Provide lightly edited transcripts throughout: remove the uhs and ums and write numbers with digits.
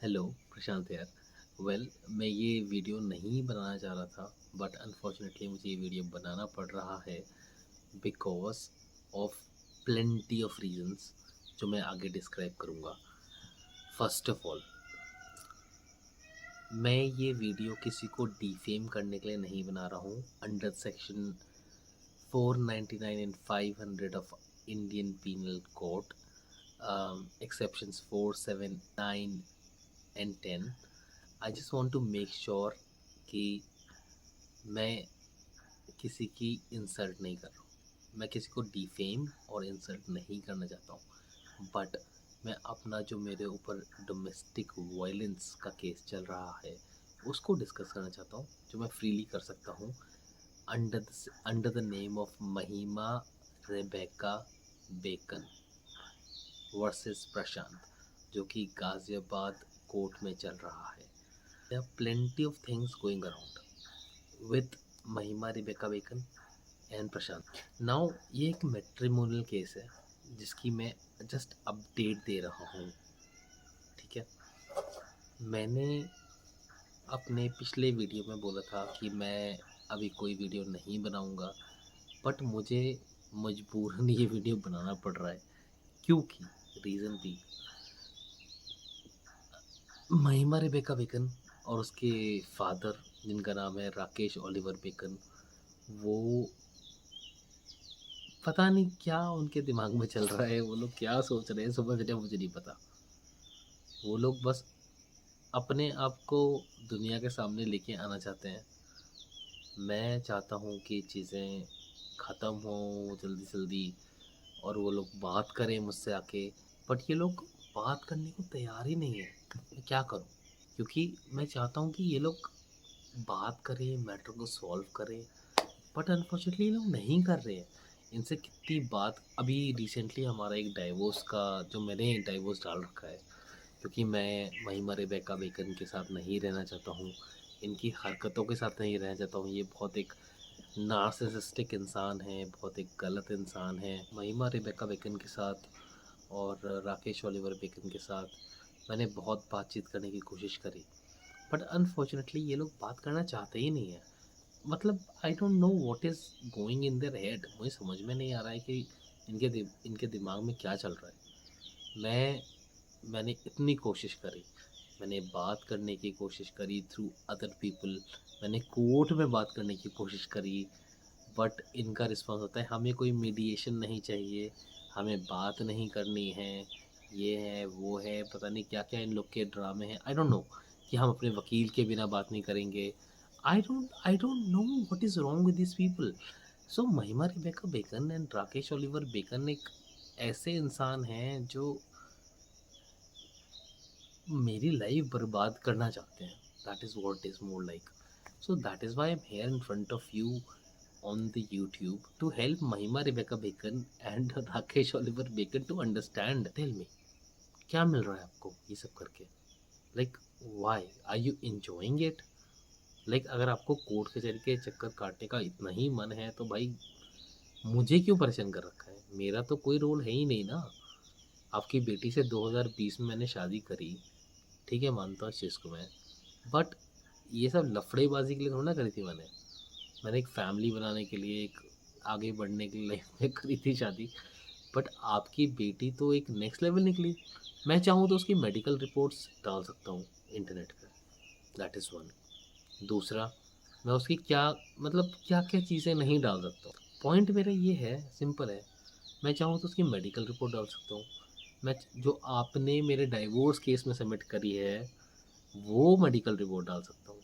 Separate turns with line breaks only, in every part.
Hello प्रशांत यार। मैं ये वीडियो नहीं बनाना चाह रहा था, बट अनफॉर्चुनेटली मुझे ये वीडियो बनाना पड़ रहा है because of plenty of reasons जो मैं आगे डिस्क्राइब करूँगा। फर्स्ट ऑफ ऑल, मैं ये वीडियो किसी को डिफेम करने के लिए नहीं बना रहा हूँ। Under section 499 and 500 of Indian penal code, exceptions 4, 7, 9 and 10, I just want to make sure कि मैं किसी की इंसल्ट नहीं कर रहा हूँ। मैं किसी को डिफेम और इंसल्ट नहीं करना चाहता हूँ, बट मैं अपना जो मेरे ऊपर डोमेस्टिक वायलेंस का केस चल रहा है उसको डिस्कस करना चाहता हूँ, जो मैं फ्रीली कर सकता हूँ under the name of Mahima Rebecca Bacon versus Prashant, जो कि गाज़ियाबाद कोर्ट में चल रहा है। There are plenty of things going around with Mahima Rebecca Bacon and Prashant. Now ये एक मैट्रिमोनियल केस है जिसकी मैं जस्ट अपडेट दे रहा हूँ। ठीक है, मैंने अपने पिछले वीडियो में बोला था कि मैं अभी कोई वीडियो नहीं बनाऊँगा, बट मुझे मजबूरन ये वीडियो बनाना पड़ रहा है क्योंकि रीज़न भी महिमा रेबेका बेकन और उसके फादर, जिनका नाम है राकेश ओलिवर बेकन, वो पता नहीं क्या उनके दिमाग में चल रहा है, वो लोग क्या सोच रहे हैं समझ रहे हैं, मुझे नहीं पता। वो लोग बस अपने आप को दुनिया के सामने लेके आना चाहते हैं। मैं चाहता हूँ कि चीज़ें ख़त्म हो जल्दी जल्दी और वो लोग बात करें मुझसे आके, बट ये लोग बात करने को तैयार ही नहीं है। मैं क्या करूँ? क्योंकि मैं चाहता हूँ कि ये लोग बात करें, मैटर को सॉल्व करें, बट अनफॉर्चुनेटली ये लोग नहीं कर रहे हैं। इनसे कितनी बात, अभी रिसेंटली हमारा एक डाइवोर्स का, जो मैंने डाइवोर्स डाल रखा है क्योंकि मैं महिमा रेबेका बेकन के साथ नहीं रहना चाहता हूँ, इनकी हरकतों के साथ नहीं रहना चाहता हूँ। ये बहुत एक नार्सिसिस्टिक इंसान है, बहुत एक गलत इंसान है। महिमा रेबेका बेकन के साथ और राकेश ओलिवर बेकन के साथ मैंने बहुत बातचीत करने की कोशिश करी, बट अनफॉर्चुनेटली ये लोग बात करना चाहते ही नहीं है। मतलब आई don't know what is going in their head. मुझे समझ में नहीं आ रहा है कि इनके दिमाग में क्या चल रहा है। मैंने इतनी कोशिश करी, मैंने बात करने की कोशिश करी थ्रू अदर पीपल, मैंने कोर्ट में बात करने की कोशिश करी, बट इनका रिस्पॉन्स होता है हमें कोई मीडिएशन नहीं चाहिए, हमें बात नहीं करनी है, ये है वो है, पता नहीं क्या क्या इन लोग के ड्रामे हैं। आई डोंट नो कि हम अपने वकील के बिना बात नहीं करेंगे। I don't know what is wrong with this people. So Mahima Rebecca Bacon and Rakesh Oliver Bacon एक ऐसे इंसान हैं जो मेरी लाइफ बर्बाद करना चाहते हैं। That is what is more like. So that is why I am here in front of you on the YouTube to help Mahima Rebecca Bacon and Rakesh Oliver Bacon to understand. Tell me, क्या मिल रहा है आपको ये सब करके? Like, why are you enjoying it? Like, अगर आपको court कचहरी के चक्कर काटने का इतना ही मन है तो भाई मुझे क्यों परेशान कर रखा है? मेरा तो कोई रोल है ही नहीं ना। आपकी बेटी से 2020 में मैंने शादी करी, ठीक है, मानता हूँ इस चीज़ को मैं, बट ये सब लफड़ेबाजी के लिए थोड़ा ना करी थी मैंने। मैंने एक फैमिली बनाने के लिए, एक आगे बढ़ने के लिए लाइफ में करी थी शादी। बट आपकी बेटी तो एक नेक्स्ट लेवल निकली। मैं चाहूँ तो उसकी मेडिकल रिपोर्ट्स डाल सकता हूँ इंटरनेट पे। That is one. दूसरा, मैं उसकी क्या, मतलब क्या क्या चीज़ें नहीं डाल सकता हूँ। पॉइंट मेरा ये है, सिंपल है, मैं चाहूँ तो उसकी मेडिकल रिपोर्ट डाल सकता हूँ। मैं जो आपने मेरे डाइवोर्स केस में सबमिट करी है वो मेडिकल रिपोर्ट डाल सकता हूँ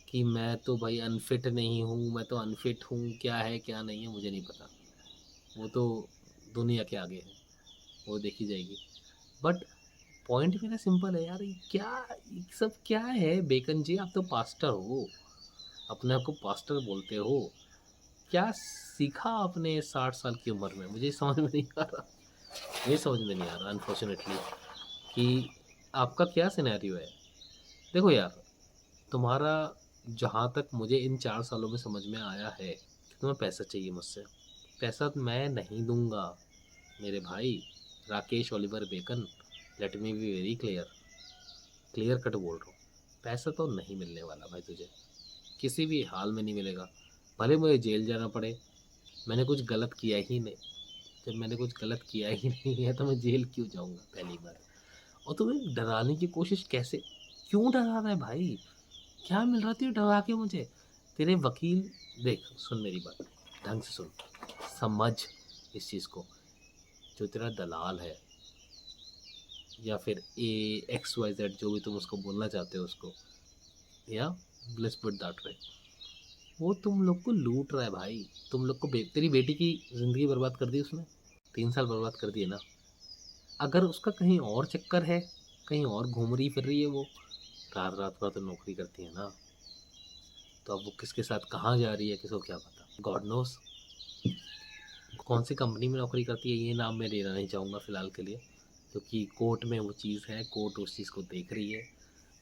कि मैं तो भाई अनफिट नहीं हूँ, मैं तो अनफिट हूँ, क्या है क्या नहीं है मुझे नहीं पता। वो तो दुनिया के आगे है, वो देखी जाएगी। बट पॉइंट मेरा सिंपल है यार, ये सब क्या है? बेकन जी, आप तो पास्टर हो, अपने आप को पास्टर बोलते हो, क्या सीखा आपने 60 साल की उम्र में? मुझे समझ में नहीं आ रहा। मुझे समझ में नहीं आ रहा अनफॉर्चुनेटली कि आपका क्या सिनेरियो है। देखो यार, तुम्हारा, जहाँ तक मुझे इन 4 सालों में समझ में आया है कि तुम्हें पैसा चाहिए मुझसे। पैसा मैं नहीं दूंगा मेरे भाई Rakesh Oliver Bacon. Let me be very clear. Clear cut बोल रहा हूँ, पैसा तो नहीं मिलने वाला भाई तुझे, किसी भी हाल में नहीं मिलेगा। भले मुझे जेल जाना पड़े, मैंने कुछ गलत किया ही नहीं। जब मैंने कुछ गलत किया ही नहीं है तो मैं जेल क्यों जाऊँगा पहली बात। और तुम्हें डराने की कोशिश कैसे, क्यों डरा रहा है भाई, क्या मिल रहा था डरा के मुझे। तेरे वकील, देख सुन मेरी बात, ढंग से सुन, समझ इस चीज़ को। जो तेरा दलाल है या फिर AXYZ जो भी तुम उसको बोलना चाहते हो उसको, या लेट्स पुट दैट वे, वो तुम लोग को लूट रहा है भाई। तुम लोग को तेरी बेटी की ज़िंदगी बर्बाद कर दी उसने, 3 साल बर्बाद कर दिए ना। अगर उसका कहीं और चक्कर है, कहीं और घूम रही फिर रही है वो, रात रात भर तो नौकरी करती है ना, तो अब वो किसके साथ कहाँ जा रही है किसको क्या पता, गॉड नोस। कौन सी कंपनी में नौकरी करती है ये नाम मैं लेना नहीं चाहूँगा फ़िलहाल के लिए, क्योंकि कोर्ट में वो चीज़ है, कोर्ट उस चीज़ को देख रही है।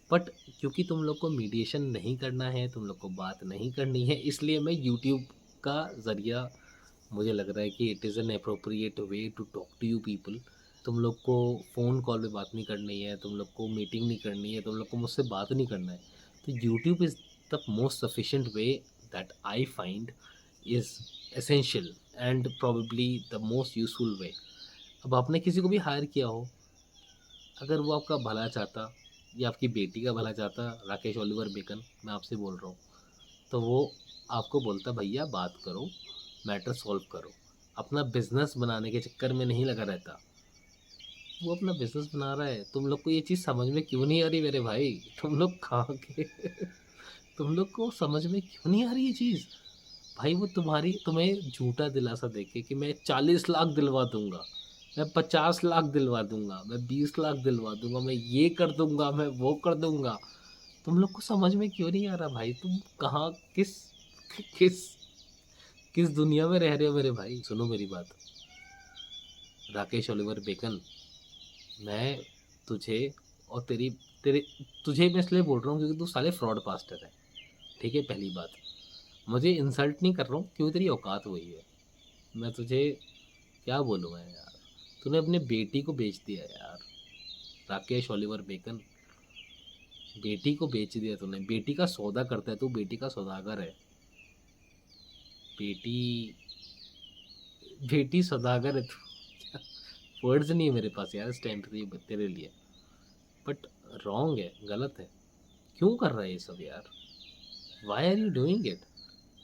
बट क्योंकि तुम लोग को मीडिएशन नहीं करना है, तुम लोग को बात नहीं करनी है, इसलिए मैं यूट्यूब का ज़रिया, मुझे लग रहा है कि it is an appropriate way to talk to you people. तुम लोग को फ़ोन कॉल पे बात नहीं करनी है, तुम लोग को मीटिंग नहीं करनी है, तुम लोग को मुझसे बात नहीं करना है, तो YouTube is the most sufficient way that I find is essential and probably the most useful way. अब आपने किसी को भी हायर किया हो, अगर वो आपका भला चाहता या आपकी बेटी का भला चाहता, राकेश ओलिवर बेकन मैं आपसे बोल रहा हूँ, तो वो आपको बोलता भैया बात करो, मैटर सॉल्व करो, अपना बिजनेस बनाने के चक्कर में नहीं लगा रहता। वो अपना बिजनेस बना रहा है, तुम लोग को ये चीज़ समझ में क्यों नहीं आ रही मेरे भाई, तुम लोग कहाँ के तुम लोग को समझ में क्यों नहीं आ रही ये चीज़ भाई। वो तुम्हें झूठा दिलासा देके कि मैं 40 लाख दिलवा दूंगा, मैं 50 लाख दिलवा दूंगा, मैं 20 लाख दिलवा दूंगा, मैं ये कर दूंगा, मैं वो कर दूंगा, तुम लोग को समझ में क्यों नहीं आ रहा भाई। तुम कहाँ, किस किस दुनिया में रह रहे हो मेरे भाई। सुनो मेरी बात, राकेश ओलिवर बेकन, मैं तुझे और तेरी तेरे तुझे मैं इसलिए बोल रहा हूँ क्योंकि तू साले फ्रॉड पास्टर है, ठीक है। पहली बात, मुझे इंसल्ट नहीं कर रहा हूँ क्योंकि तेरी औकात वही है। मैं तुझे क्या बोलूँ मैं यार, तूने अपने बेटी को बेच दिया यार, राकेश ओलिवर बेकन, बेटी को बेच दिया तूने। बेटी का सौदा करता है तू, बेटी का सौदागर है। बेटी बेटी सौदागर है तू। वर्ड्स नहीं है मेरे पास यार इस टाइम पे तेरे लिए, बट रॉन्ग है, गलत है। क्यों कर रहा है ये सब यार, why are you doing it,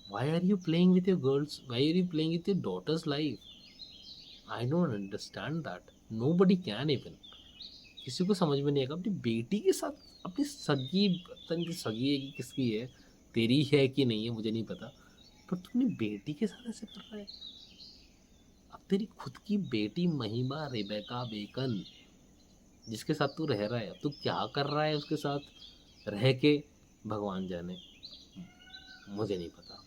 why are you playing with your girls, why are you playing with your daughters life. I don't understand that, nobody can even. किसी को समझ में नहीं आएगा अपनी बेटी के साथ, अपनी सगी, पता नहीं सगी है कि किसकी है, तेरी है कि नहीं है मुझे नहीं पता, पर तू अपनी बेटी के साथ ऐसे कर रहा है। अब तेरी खुद की बेटी महिमा रेबेका बेकन, जिसके साथ तू रह रहा है, अब तू क्या कर रहा है उसके साथ रह के, भगवान जाने, मुझे नहीं पता।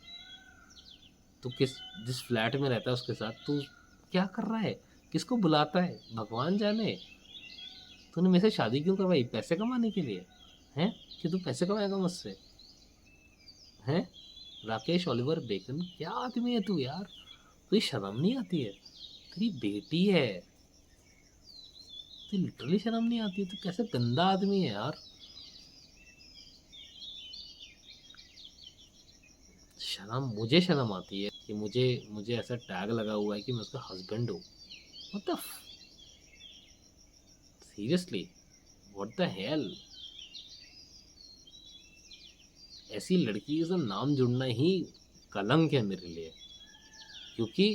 तू जिस फ्लैट में रहता है उसके साथ तू क्या कर रहा है, किसको बुलाता है, भगवान जाने। तूने मेरे से शादी क्यों करवाई, पैसे कमाने के लिए हैं, कि तू पैसे कमाएगा मुझसे हैं। राकेश ओलिवर बेकन, क्या आदमी है तू यार, तुझे शर्म नहीं आती है, तेरी बेटी है, तुझे लिटरली शर्म नहीं आती है, तू कैसे गंदा आदमी है यार। मुझे शर्म आती है कि मुझे मुझे ऐसा टैग लगा हुआ है कि मैं उसका हस्बैंड हूँ। What the seriously, what the hell. ऐसी लड़की से नाम जुड़ना ही कलंक है मेरे लिए, क्योंकि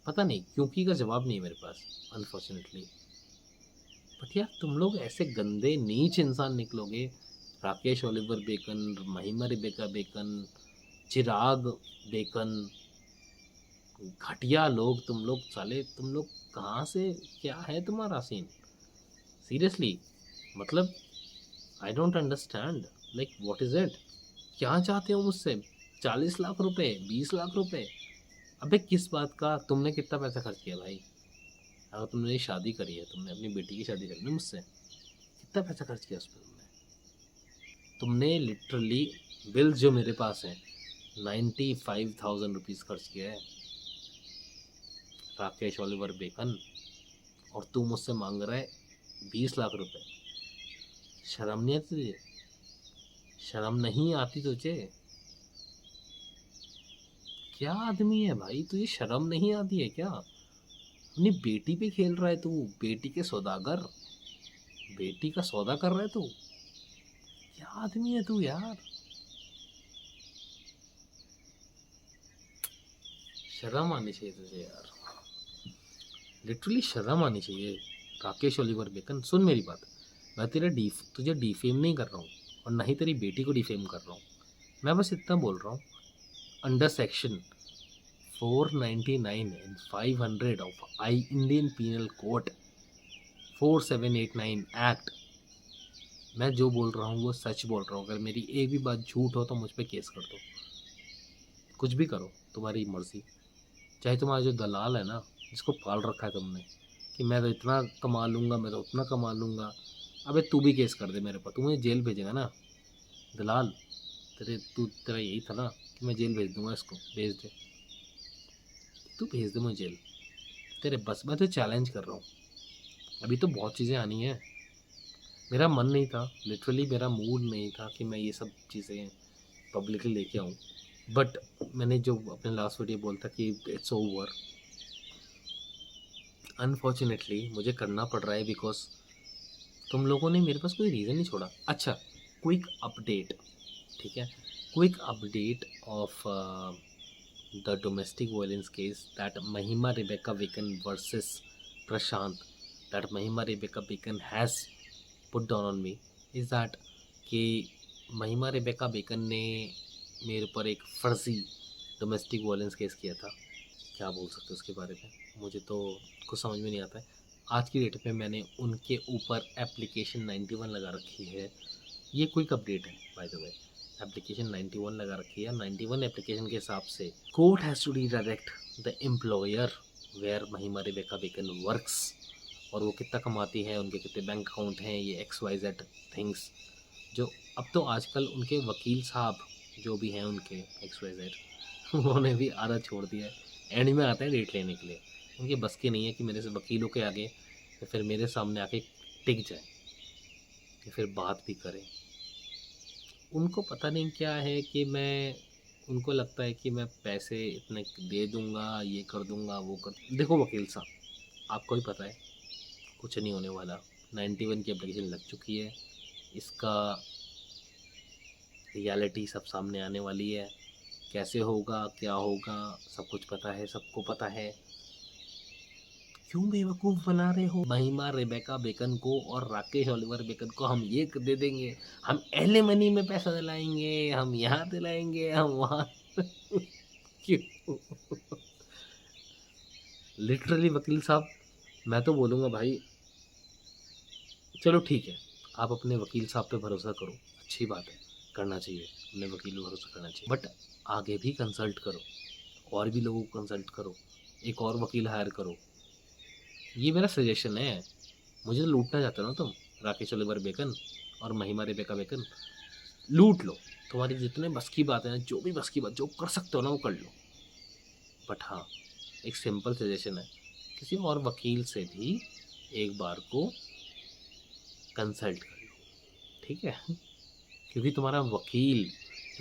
पता नहीं क्योंकि का जवाब नहीं है मेरे पास अनफॉर्चुनेटली। बट यार तुम लोग ऐसे गंदे नीच इंसान निकलोगे, राकेश ओलिवर बेकन, महिमा रिबेका बेकन, चिराग बेकन, घटिया लोग तुम लोग साले, तुम लोग कहाँ से, क्या है तुम्हारा सीन सीरियसली, मतलब आई don't understand, like what is it, क्या चाहते हो मुझसे, 40 लाख रुपए, 20 लाख रुपए, अबे किस बात का, तुमने कितना पैसा खर्च किया भाई। अगर तुमने ये शादी करी है, तुमने अपनी बेटी की शादी करी ना मुझसे, कितना पैसा खर्च किया उस पर तुमने लिटरली, बिल्स जो मेरे पास हैं, 95,000 रुपीज़ खर्च किया है राकेश ओलिवर बेकन, और तू मुझसे मांग रहा है 20 लाख रुपए। शर्म नहीं आती तुझे? शर्म नहीं आती तुझे? क्या आदमी है भाई, तुझे शर्म नहीं आती है क्या? अपनी बेटी पे खेल रहा है तू, बेटी के सौदागर, बेटी का सौदा कर रहा है तू। क्या आदमी है तू यार? शर्म आनी चाहिए तुझे यार, लिटरली शर्म आनी चाहिए। राकेश ओलिवर बेकन, सुन मेरी बात। मैं तुझे डिफेम नहीं कर रहा हूँ, और ना ही तेरी बेटी को डिफेम कर रहा हूँ। मैं बस इतना बोल रहा हूँ, under section 499 and 500 of Indian Penal Code 4789 act, मैं जो बोल रहा हूँ वो सच बोल रहा हूँ। अगर मेरी एक भी बात झूठ हो तो मुझ पर केस कर दो, कुछ भी करो, तुम्हारी मर्जी। चाहे तुम्हारा जो दलाल है ना, जिसको पाल रखा है तुमने, कि मैं तो इतना कमा लूँगा, मैं तो उतना कमा लूँगा, अबे तू भी केस कर दे मेरे पर, तू मुझे जेल भेजेगा ना दलाल। तेरा यही था ना कि मैं जेल भेज दूंगा इसको, भेज दे, तू भेज दे मुझे जेल। तेरे बस, मैं तो चैलेंज कर रहा हूँ। अभी तो बहुत चीज़ें आनी है, मेरा मन नहीं था, लिटरली मेरा मूड नहीं था कि मैं ये सब चीज़ें पब्लिकली लेके आऊँ। बट मैंने जो अपने लास्ट वीडियो बोलता कि इट्स ओवर, अनफॉर्चुनेटली मुझे करना पड़ रहा है, बिकॉज तुम लोगों ने मेरे पास कोई रीज़न नहीं छोड़ा। अच्छा, क्विक अपडेट, ठीक है, quick update of the domestic violence case that Mahima Rebecca Bacon versus Prashant, that Mahima Rebecca Bacon has put down on me, is that कि महिमा रिबेका बेकन ने मेरे पर एक फ़र्ज़ी डोमेस्टिक वायलेंस केस किया था। क्या बोल सकते हो उसके बारे में, मुझे तो कुछ समझ में नहीं आता है। आज की डेट पे मैंने उनके ऊपर एप्लीकेशन 91 लगा रखी है। ये क्विक अपडेट है बाय द वे, एप्लीकेशन 91 लगा रखी है। 91 एप्लीकेशन के हिसाब से court has to redirect the employer where Mahima Rebecca Bacon works, और वो कितना कमाती है, उनके कितने बैंक अकाउंट हैं, ये XYZ थिंग्स। जो अब तो आजकल उनके वकील साहब जो भी हैं उनके XYZ उन्होंने भी आदत छोड़ दिया है, एंड में आता है डेट लेने के लिए। उनके बस की नहीं है कि मेरे से वकीलों के आगे या फिर मेरे सामने आके टिक जाए या फिर बात भी करें। उनको पता नहीं क्या है कि मैं, उनको लगता है कि मैं पैसे इतने दे दूंगा, ये कर दूंगा, वो कर। देखो वकील साहब, आपको भी पता है कुछ नहीं होने वाला। 91 की एप्लीकेशन लग चुकी है, इसका रियलिटी सब सामने आने वाली है, कैसे होगा क्या होगा सब कुछ पता है, सबको पता है। क्यों बेवकूफ़ बना रहे हो महिमा रेबेका बेकन को और राकेश ओलिवर बेकन को? हम ये दे देंगे, हम एलिमनी में पैसा दिलाएंगे, हम यहाँ दिलाएंगे, हम वहाँ क्यों? लिटरली वकील साहब, मैं तो बोलूँगा भाई, चलो ठीक है, आप अपने वकील साहब पे भरोसा करो, अच्छी बात है, करना चाहिए, अपने वकील पे भरोसा करना चाहिए, बट आगे भी कंसल्ट करो, और भी लोगों को कंसल्ट करो, एक और वकील हायर करो। ये मेरा सजेशन है। मुझे तो लूटना चाहते हो ना तुम, राकेश ओलिवर बेकन और महिमा रेबेका बेकन, लूट लो, तुम्हारी जितने बस की बात है ना, जो भी बस की बात जो कर सकते हो ना वो कर लो। बट हाँ, एक सिंपल सजेशन है, किसी और वकील से भी एक बार को कंसल्ट कर लो, ठीक है? क्योंकि तुम्हारा वकील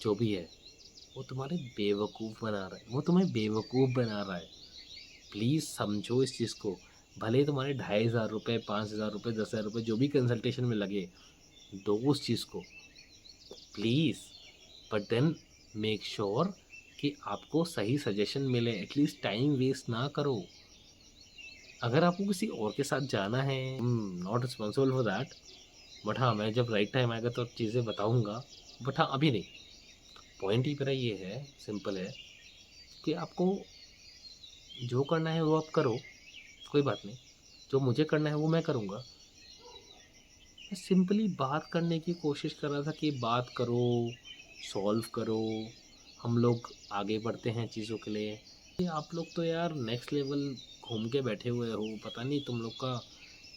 जो भी है वो तुम्हारे बेवकूफ़ बना रहा है, वो तुम्हें बेवकूफ़ बना रहा है। प्लीज़ समझो इस चीज़ को। भले ही तुम्हारे 2500 रुपये, 5000 रुपये, 10,000 रुपये जो भी कंसल्टेशन में लगे, दो उस चीज़ को please, but then make sure कि आपको सही सजेशन मिले, एटलीस्ट टाइम वेस्ट ना करो। अगर आपको किसी और के साथ जाना है, not responsible for that, but हाँ, मैं जब राइट टाइम आएगा तो चीज़ें बताऊँगा, बट हाँ अभी नहीं। पॉइंट ही मेरा ये है, सिंपल है, कि आपको जो करना है वो आप करो, कोई बात नहीं, जो मुझे करना है वो मैं करूँगा। मैं सिंपली बात करने की कोशिश कर रहा था कि बात करो, सॉल्व करो, हम लोग आगे बढ़ते हैं चीज़ों के लिए। ये आप लोग तो यार नेक्स्ट लेवल घूम के बैठे हुए हो, पता नहीं तुम लोग का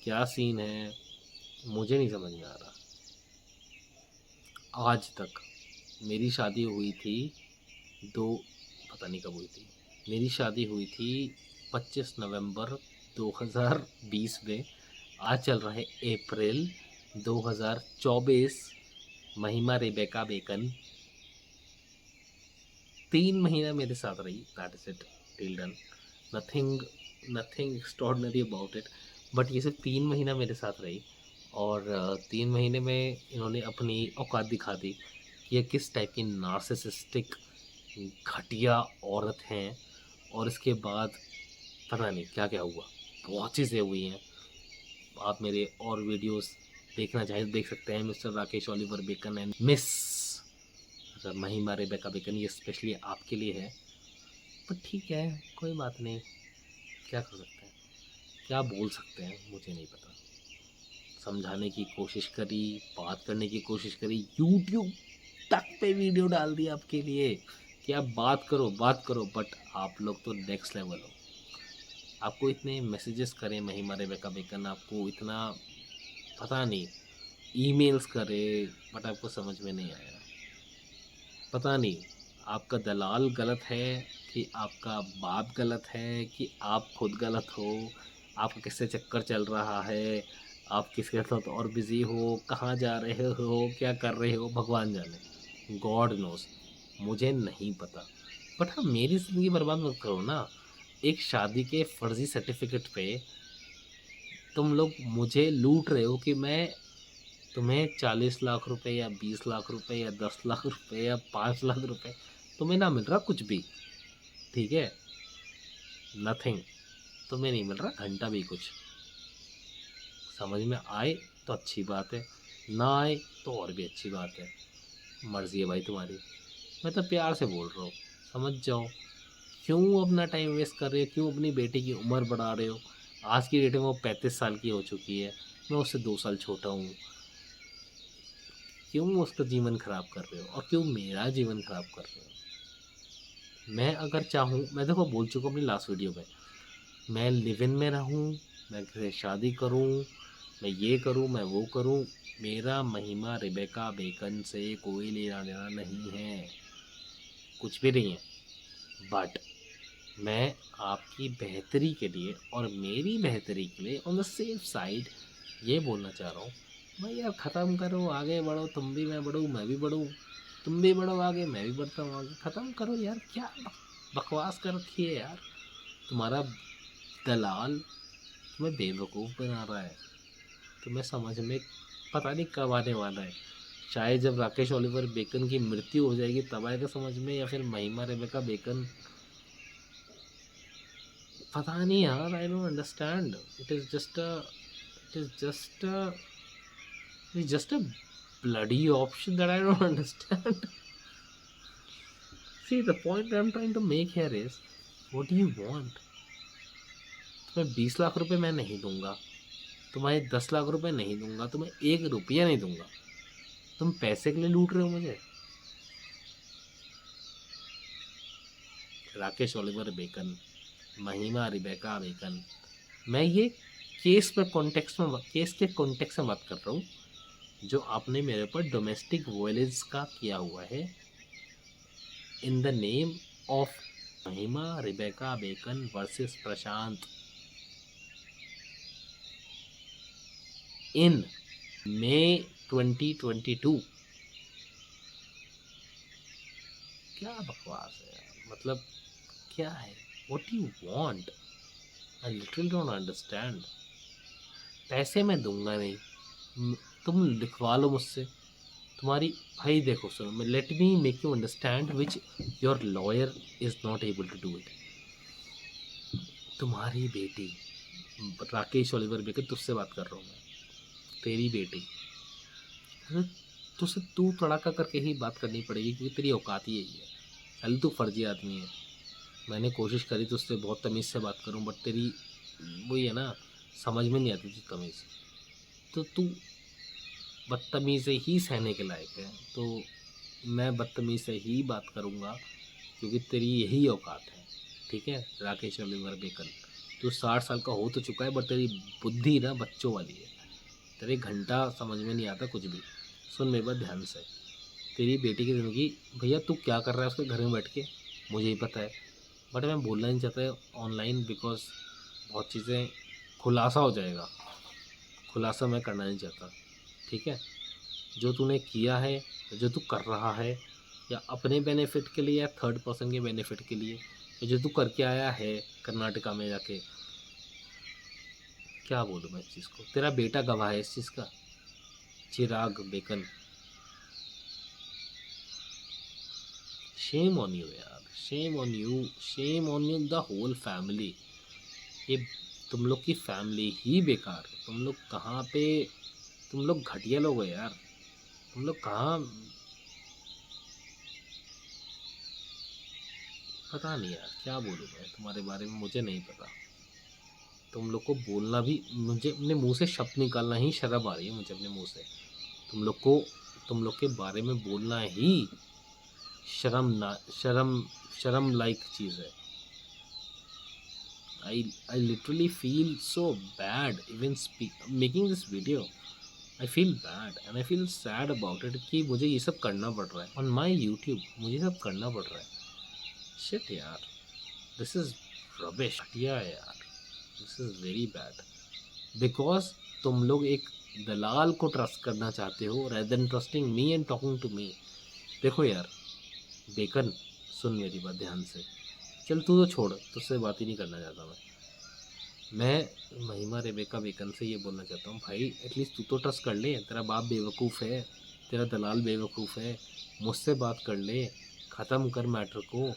क्या सीन है, मुझे नहीं समझ में आ रहा। आज तक मेरी शादी हुई थी दो, पता नहीं कब हुई थी, मेरी शादी हुई थी 25 नवंबर 2020 में। आज चल रहा है अप्रैल 2024 महिमा रेबेका बेकन 3 महीना मेरे साथ रही, that is it, till done, nothing nothing extraordinary about it, but ये सिर्फ 3 महीना मेरे साथ रही। और 3 महीने में इन्होंने अपनी औकात दिखा दी कि ये किस टाइप की नार्सिसिस्टिक घटिया औरत हैं। और इसके बाद पता नहीं क्या क्या हुआ, बहुत चीज़ें हुई हैं। आप मेरे और वीडियोस देखना चाहें तो देख सकते हैं, mister Rakesh Oliver Bacon and miss Mahima Rebecca Bacon, ये स्पेशली आपके लिए है। पर ठीक है, कोई बात नहीं, क्या कर सकते हैं, क्या बोल सकते हैं, मुझे नहीं पता। समझाने की कोशिश करी, बात करने की कोशिश करी, यूट्यूब तक पे वीडियो डाल दी आपके लिए कि आप बात करो, बट आप लोग तो नेक्स्ट लेवल हो। आपको इतने मैसेजेस करें महिमा रेबेका बेकन, आपको इतना पता नहीं ईमेल्स करे, बट आपको समझ में नहीं आया। पता नहीं आपका दलाल गलत है कि आपका बाप गलत है कि आप खुद गलत हो, आपका किससे चक्कर चल रहा है, आप किसके साथ और बिज़ी हो, कहाँ जा रहे हो, क्या कर रहे हो, भगवान जाने, गॉड नोस, मुझे नहीं पता। बट हाँ, मेरी ज़िंदगी बर्बाद मत करो ना। एक शादी के फर्जी सर्टिफिकेट पे तुम लोग मुझे लूट रहे हो कि मैं तुम्हें 40 लाख रुपए या 20 लाख रुपए या 10 लाख रुपए या 5 लाख रुपए तुम्हें ना मिल रहा कुछ भी, ठीक है, नथिंग, तुम्हें नहीं मिल रहा घंटा भी कुछ। समझ में आए तो अच्छी बात है, ना आए तो और भी अच्छी बात है, मर्जी है भाई तुम्हारी। मैं तो प्यार से बोल रहा हूँ, समझ जाओ। क्यों अपना टाइम वेस्ट कर रहे हो, क्यों अपनी बेटी की उम्र बढ़ा रहे हो। आज की डेट में वो 35 साल की हो चुकी है, मैं उससे 2 साल छोटा हूँ। क्यों उसका जीवन खराब कर रहे हो और क्यों मेरा जीवन खराब कर रहे हो। मैं अगर चाहूँ, मैं देखो बोल चुका हूँ अपनी लास्ट वीडियो में, मैं लिव इन में रहूँ, मैं किसी से शादी करूँ, मैं ये करूँ, मैं वो करूँ, मेरा महिमा रेबेका बेकन से कोई लेना देना नहीं है, कुछ भी नहीं है। बट मैं आपकी बेहतरी के लिए और मेरी बेहतरी के लिए ऑन द सेफ साइड ये बोलना चाह रहा हूँ, भाई यार ख़त्म करो, आगे बढ़ो, तुम भी, मैं बढ़ूँ, मैं भी बढ़ूँ, तुम भी बढ़ो आगे, मैं भी बढ़ता हूँ आगे, ख़त्म करो यार, क्या बकवास कर रखी है यार। तुम्हारा दलाल तुम्हें बेवकूफ़ बना रहा है, तुम्हें समझ में पता नहीं कब आने वाला है। शायद जब राकेश ओलिवर बेकन की मृत्यु हो जाएगी तब आएगा समझ में, या फिर महिमा रेबेका बेकन, पता नहीं यार, आई don't understand. It is just a it is just a it is just a bloody option that I don't understand. See, the point I'm trying to make here is, what do you want? तुम्हें 20 लाख रुपए मैं नहीं दूंगा, तुम्हें 10 लाख रुपए नहीं दूंगा, तुम्हें 1 रुपया नहीं दूंगा, तुम पैसे के लिए लूट रहे हो मुझे। राकेश ओलिवर बेकन, महिमा रेबेका बेकन, मैं ये केस के कॉन्टेक्स्ट में बात कर रहा हूँ जो आपने मेरे ऊपर डोमेस्टिक वायलेंस का किया हुआ है in the name of Mahima Rebecca Bacon versus प्रशांत इन मई 2022। क्या बकवास है यार, मतलब क्या है, what you want, I literally don't understand. पैसे मैं दूंगा नहीं, तुम लिखवा लो मुझसे, तुम्हारी, भाई देखो सुनो, मैं let me make you understand which your lawyer is not able to do it. तुम्हारी बेटी राकेश ओलिवर बेकन, तुझसे बात कर रहा हूँ मैं, तेरी बेटी, अरे तुझसे तू तड़ाका करके ही बात करनी पड़ेगी क्योंकि तेरी औकात ही यही है। पहले तू फर्जी आदमी है, मैंने कोशिश करी तुझसे बहुत तमीज़ से बात करूं, बट तेरी वही है ना, समझ में नहीं आती थी तमीज़, तो तू बदतमीज़ ही सहने के लायक है। तो मैं बदतमीज़ से ही बात करूंगा क्योंकि तेरी यही औकात है, ठीक है राकेश ओलिवर बेकन। तू 60 साल का हो तो चुका है, बट तेरी बुद्धि ना बच्चों वाली है, तेरे घंटा समझ में नहीं आता कुछ भी। सुन मेरी बात ध्यान से, तेरी बेटी की ज़िंदगी, भैया तू क्या कर रहा है उसके घर में बैठ के, मुझे ही पता है, बट मैं बोलना नहीं चाहता ऑनलाइन बिकॉज बहुत चीज़ें खुलासा हो जाएगा, खुलासा मैं करना नहीं चाहता, ठीक है? जो तूने किया है, जो तू कर रहा है, या अपने बेनिफिट के लिए या थर्ड पर्सन के बेनिफिट के लिए, या जो तू करके आया है कर्नाटका में जाके, क्या बोलूँ मैं इस चीज़ को? तेरा बेटा गवाह है इस चीज़ का, Chirag Bacon. Shame on you यार, shame on you, shame on you the whole family. ये तुम लोग की फैमिली ही बेकार है। तुम लोग कहाँ पे, तुम लोग घटिया लोग हो यार। तुम लोग कहाँ, पता नहीं यार क्या बोलूँ मैं तुम्हारे बारे में, मुझे नहीं पता। तुम लोग को बोलना भी, मुझे अपने मुंह से शब्द निकालना ही शर्म आ रही है मुझे अपने मुंह से। तुम लोग को, तुम लोग के बारे में बोलना ही शर्म ना, शर्म लाइक चीज़ है। I literally feel so bad even making this video. I feel bad and I feel sad about it कि मुझे ये सब करना पड़ रहा है on my YouTube, मुझे सब करना पड़ रहा है। Shit यार, this is rubbish। घटिया है यार, this is very bad because तुम लोग एक दलाल को ट्रस्ट करना चाहते हो rather than trusting me and talking to me। देखो यार बेकन, सुन मेरी बात ध्यान से। चल तू तो छोड़, तुझसे बात ही नहीं करना चाहता मैं महिमा रेबेका बेकन से ये बोलना चाहता हूँ, भाई एटलीस्ट तू तो ट्रस्ट कर ले। तेरा बाप बेवकूफ़ है, तेरा दलाल बेवकूफ़ है, मुझसे बात कर ले, ख़त्म कर मैटर को,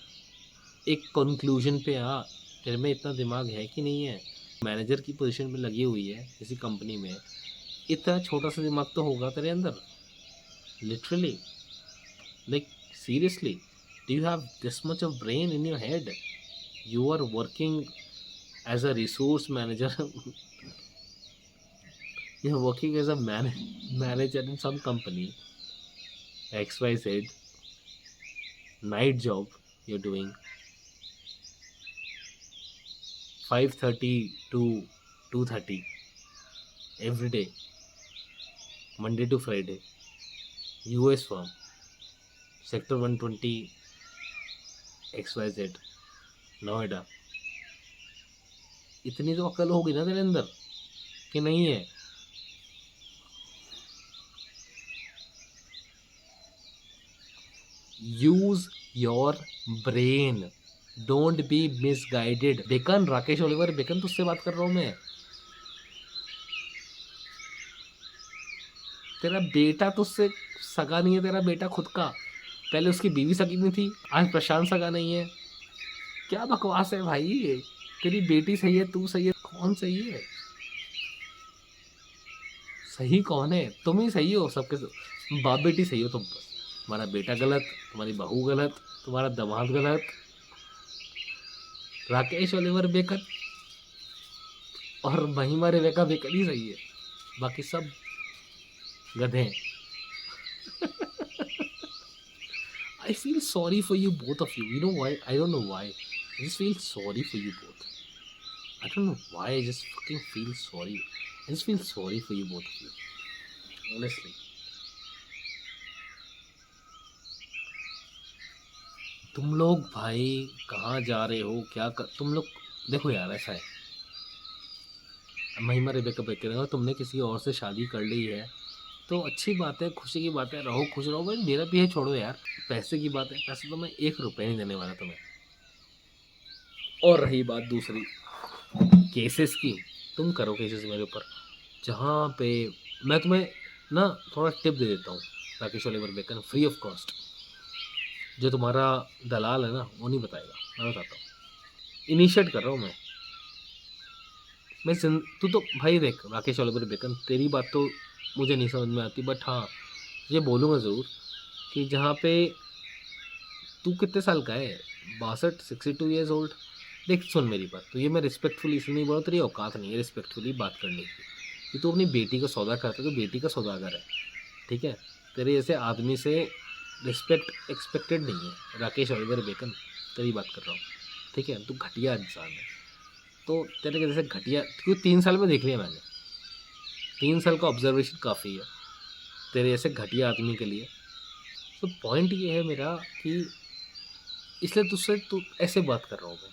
एक कंक्लूजन पे आ। तेरे में इतना दिमाग है कि नहीं है? मैनेजर की पोजीशन पे लगी हुई है किसी कंपनी में, इतना छोटा सा दिमाग तो होगा तेरे अंदर। Literally, like seriously, do you have this much of brain in your head? You are working as a resource manager you're working as a manager in some company XYZ, night job you're doing 5:30 to 2:30 every day, Monday to Friday, US firm, sector 120 XYZ, Noida. इतनी तो अकल होगी ना तेरे अंदर कि नहीं है? Use your brain, don't be misguided. Bacon, Rakesh Oliver Bacon तुझसे बात कर रहा हूँ मैं। तेरा बेटा तुझसे सगा नहीं है, तेरा बेटा खुद का। पहले उसकी बीवी सगी नहीं थी, आज प्रशांत सगा नहीं है। क्या बकवास है भाई? तेरी बेटी सही है, तू सही है, कौन सही है? सही कौन है? तुम ही सही हो सबके सब। बाप बेटी सही हो तुम बस। तुम्हारा बेटा गलत, तुम्हारी बहू गलत, तुम्हारा दामाद गलत, राकेश ओलिवर बेकन और महिमा रेवेका बेकन ही सही है, बाकी सब गधे। I feel sorry for you both of you. You know why? I don't know why. I just feel sorry for you both. I don't know why. I just fucking feel sorry. I just feel sorry for you both of you. Honestly. तुम लोग भाई कहाँ जा रहे हो? क्या कर तुम लोग? देखो यार ऐसा है, महिमा रेबेका बेकन, तुमने किसी और से शादी कर ली है तो अच्छी बात है, खुशी की बात है, रहो खुश रहो भाई। मेरा भी है छोड़ो यार, पैसे की बात है, पैसे तो मैं 1 रुपये नहीं देने वाला तुम्हें। और रही बात दूसरी केसेस की, तुम करो केसेस मेरे ऊपर, जहाँ पे मैं तुम्हें ना थोड़ा टिप दे देता हूँ। Rakesh Oliver Bacon, free of cost. जो तुम्हारा दलाल है ना वो नहीं बताएगा, मैं बताता हूँ। इनिशिएट कर रहा हूँ मैं तू तो भाई देख राकेश ओलिवर बेकन, तेरी बात तो मुझे नहीं समझ में आती, बट हाँ ये बोलूँगा ज़रूर कि जहाँ पे तू कितने साल का है, 62, 62 ईयर्स ओल्ड। देख सुन मेरी बात, तो ये मैं रिस्पेक्टफुली इसलिए नहीं बोल रहा, तेरी औकात नहीं है रिस्पेक्टफुली बात करने की कि तू अपनी बेटी का सौदा करता है, तो बेटी का सौदागर है, ठीक है? तेरे जैसे आदमी से रिस्पेक्ट एक्सपेक्टेड नहीं है राकेश ओलिवर बेकन, तेरी बात कर रहा हूँ, ठीक है? तू घटिया इंसान है, तो तेरे के जैसे घटिया, क्योंकि 3 साल में देख लिया मैंने, 3 साल का ऑब्जर्वेशन काफ़ी है तेरे जैसे घटिया आदमी के लिए। तो पॉइंट ये है मेरा कि इसलिए तुझसे तू ऐसे बात कर रहा हूँ मैं,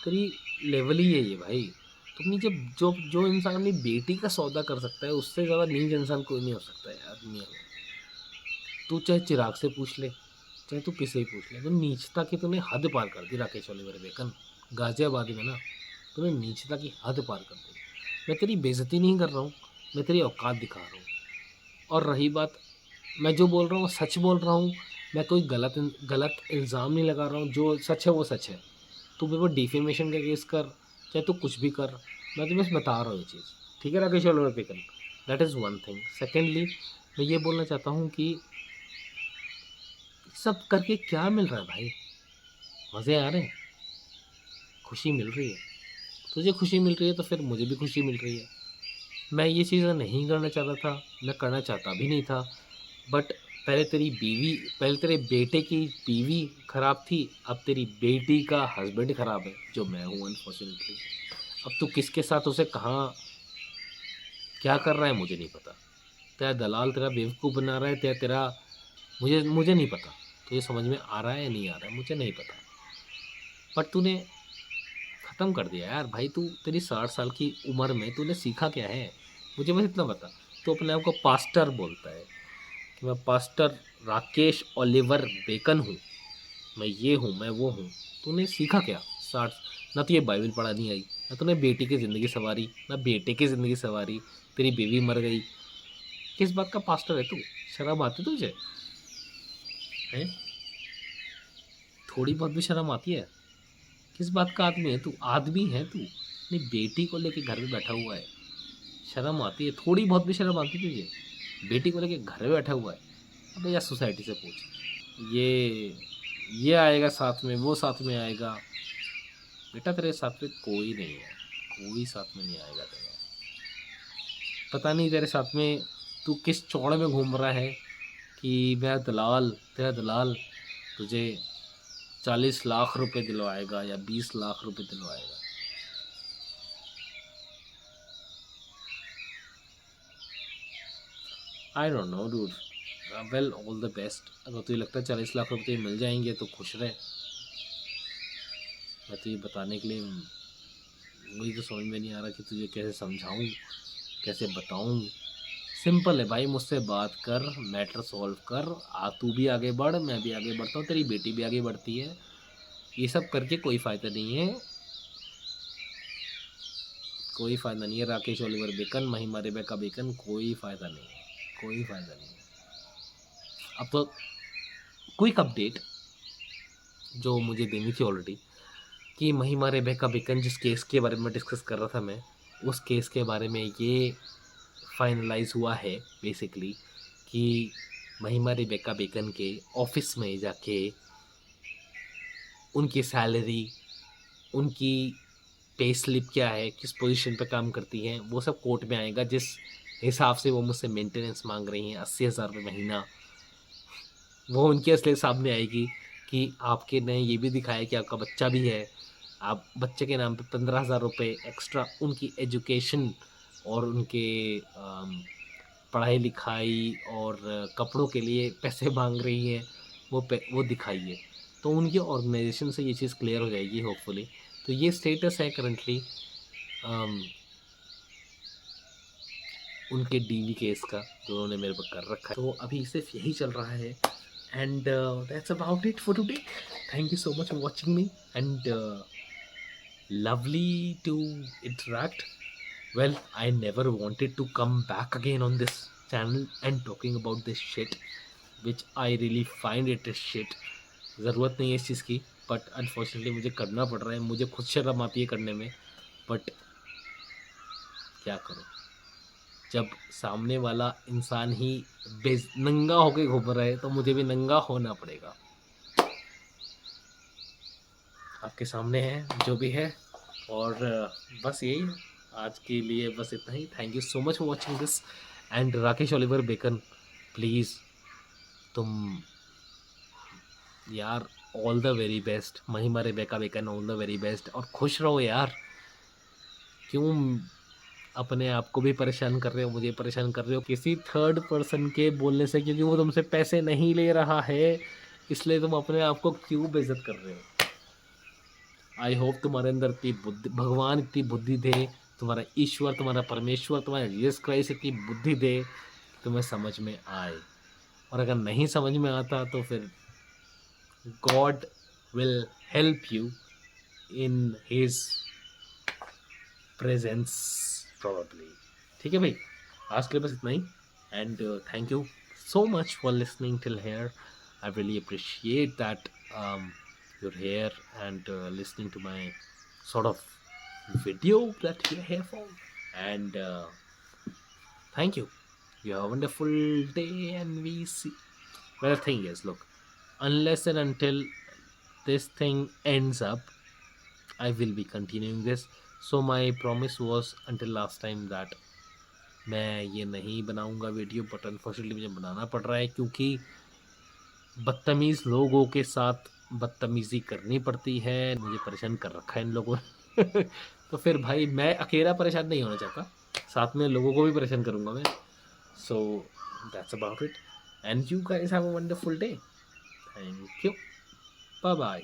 तेरी लेवल ही है ये भाई। तुमने जब जो जो इंसान अपनी बेटी का सौदा कर सकता है उससे ज़्यादा नीच इंसान कोई नहीं हो सकता है यार दुनिया में। तू चाहे चिराग से पूछ ले, चाहे तू किसे ही पूछ ले, तो नीचता की तूने हद पार कर दी राकेश ओलिवर बेकन। गाजियाबाद में ना तूने नीचता की हद पार कर दी। मैं तेरी बेइज्जती नहीं कर रहा हूँ, मैं तेरी औकात दिखा रहा हूँ। और रही बात, मैं जो बोल रहा हूँ सच बोल रहा हूँ, मैं कोई गलत इल्ज़ाम नहीं लगा रहा हूँ, जो सच है वो सच है। तू मेरे को डिफेमेशन का केस कर, चाहे तू कुछ भी कर, मैं तुम्हें बस बता रहा हूँ ये चीज़। ठीक है Rakesh Oliver Bacon, that is one thing. Secondly मैं ये बोलना चाहता हूँ कि सब करके क्या मिल रहा है भाई? मज़े आ रहे हैं, खुशी मिल रही है, तुझे खुशी मिल रही है तो फिर मुझे भी खुशी मिल रही है। मैं ये चीज़ें नहीं करना चाहता था, मैं करना चाहता भी नहीं था, बट पहले तेरे बेटे की बीवी ख़राब थी, अब तेरी बेटी का हस्बैंड ख़राब है, जो मैं हूँ अनफॉर्चुनेटली। अब तू किसके साथ उसे कहाँ क्या कर रहा है मुझे नहीं पता। तेरा दलाल तेरा बेवकूफ़ बना रहा है, तेरा मुझे मुझे नहीं पता। तुझे समझ में आ रहा है या नहीं आ रहा है मुझे नहीं पता। बट तूने ख़त्म कर दिया यार भाई। तू तेरी 60 साल की उम्र में तूने सीखा क्या है? मुझे बस इतना बता। तू अपने आप को पास्टर बोलता है कि मैं पास्टर राकेश ओलिवर बेकन हूँ, मैं ये हूँ, मैं वो हूँ। तूने सीखा क्या? 60 ना तो ये बाइबल पढ़ा नहीं आई, ना तूने बेटी की ज़िंदगी संवारी, ना बेटे की ज़िंदगी संवारी, तेरी बीवी मर गई। किस बात का पास्टर है तू? शर्म आती तुझे? हैं? थोड़ी बहुत भी शर्म आती है? किस बात का आदमी है तू? आदमी है तू, अपनी बेटी को लेके घर में बैठा हुआ है। शर्म आती है? थोड़ी बहुत भी शर्म आती है तुझे? बेटी को लेके घर में बैठा हुआ है। अबे यार सोसाइटी से पूछ। ये आएगा साथ में, वो साथ में आएगा। बेटा तेरे साथ में कोई नहीं है, कोई साथ में नहीं आएगा तेरे। पता नहीं तेरे साथ में तू किस चौड़ में घूम रहा है कि मैं दलाल, तेरा दलाल तुझे 40 लाख रुपए दिलवाएगा या 20 लाख रुपए दिलवाएगा। I don't know dude. Well all the best. अगर तुझे लगता है 40 लाख रुपये मिल जाएंगे तो खुश रहे। मैं तुझे बताने के लिए, मुझे तो समझ में नहीं आ रहा कि तुझे कैसे समझाऊं, कैसे बताऊं। सिंपल है भाई, मुझसे बात कर, मैटर सॉल्व कर। तू भी आगे बढ़, मैं भी आगे बढ़ता हूँ, तेरी बेटी भी आगे बढ़ती है। ये सब करके कोई फ़ायदा नहीं है, कोई फ़ायदा नहीं है। राकेश ओलिवर बेकन, महिमा रेबेका बेकन, कोई फ़ायदा नहीं है, कोई फ़ायदा नहीं है। अब तो क्विक अपडेट जो मुझे देनी थी ऑलरेडी, कि महिमा रेबेका बेकन जिस केस के बारे में डिस्कस कर रहा था मैं, उस केस के बारे में ये फाइनलाइज हुआ है बेसिकली कि महिमा रेबेका बेकन के ऑफिस में जाके उनकी सैलरी, उनकी पे स्लिप क्या है, किस पोजीशन पे काम करती हैं, वो सब कोर्ट में आएगा। जिस हिसाब से वो मुझसे मेंटेनेंस मांग रही हैं 80,000 रुपये महीना, वो उनके असलियत सामने आएगी कि आपके ने ये भी दिखाया कि आपका बच्चा भी है। आप बच्चे के नाम पे 15,000 रुपये एक्स्ट्रा उनकी एजुकेशन और उनके पढ़ाई लिखाई और कपड़ों के लिए पैसे मांग रही हैं, वो दिखाइए। तो उनकी ऑर्गेनाइजेशन से ये चीज़ क्लियर हो जाएगी होपफुली। तो ये स्टेटस है करंटली उनके डीवी केस का, जो उन्होंने मेरे पर कर रखा है। तो अभी सिर्फ यही चल रहा है। And that's about it for today. Thank you so much for watching me and lovely to interact. Well, I never wanted to come back again on this channel and talking about this shit, which I really find it is shit. ज़रूरत नहीं है इस चीज़ की, but unfortunately मुझे करना पड़ रहा है। मुझे खुद शर्म आती है करने में, बट क्या करूँ, जब सामने वाला इंसान ही नंगा होके घूम रहा है तो मुझे भी नंगा होना पड़ेगा। आपके सामने है जो भी है, और बस यही है आज के लिए, बस इतना ही। Thank you so much for watching this. And Rakesh Oliver Bacon, please तुम यार, all the very best. Mahima Rebecca Bacon, all the very best, और खुश रहो यार। क्यों अपने आप को भी परेशान कर रहे हो, मुझे परेशान कर रहे हो किसी थर्ड पर्सन के बोलने से? क्योंकि वो तुमसे पैसे नहीं ले रहा है, इसलिए तुम अपने आप को क्यों बेइज्जत कर रहे हो? आई होप तुम्हारे अंदर इतनी बुद्धि, भगवान इतनी बुद्धि दे तुम्हारा ईश्वर, तुम्हारा परमेश्वर, तुम्हारा जीसस क्राइस्ट इतनी बुद्धि दे कि तुम्हें समझ में आए। और अगर नहीं समझ में आता तो फिर God will help you in his presence probably. ठीक है भाई, आज के लिए बस इतना ही। And thank you so much for listening till here. I really appreciate that you're here and listening to my sort of video that you're here for. And thank you. You have a wonderful day, and we see. Well, the thing is, look, unless and until this thing ends up, I will be continuing this. So my promise was until last time that मैं ये नहीं बनाऊंगा video, but unfortunately मुझे बनाना पड़ रहा है क्योंकि बदतमीज़ लोगों के साथ बदतमीज़ी करनी पड़ती है। मुझे परेशान कर रखा है इन लोगों ने तो फिर भाई मैं अकेला परेशान नहीं होना चाहता, साथ में लोगों को भी परेशान करूँगा मैं। So that's about it, and you guys have a wonderful day. Thank you, bye bye.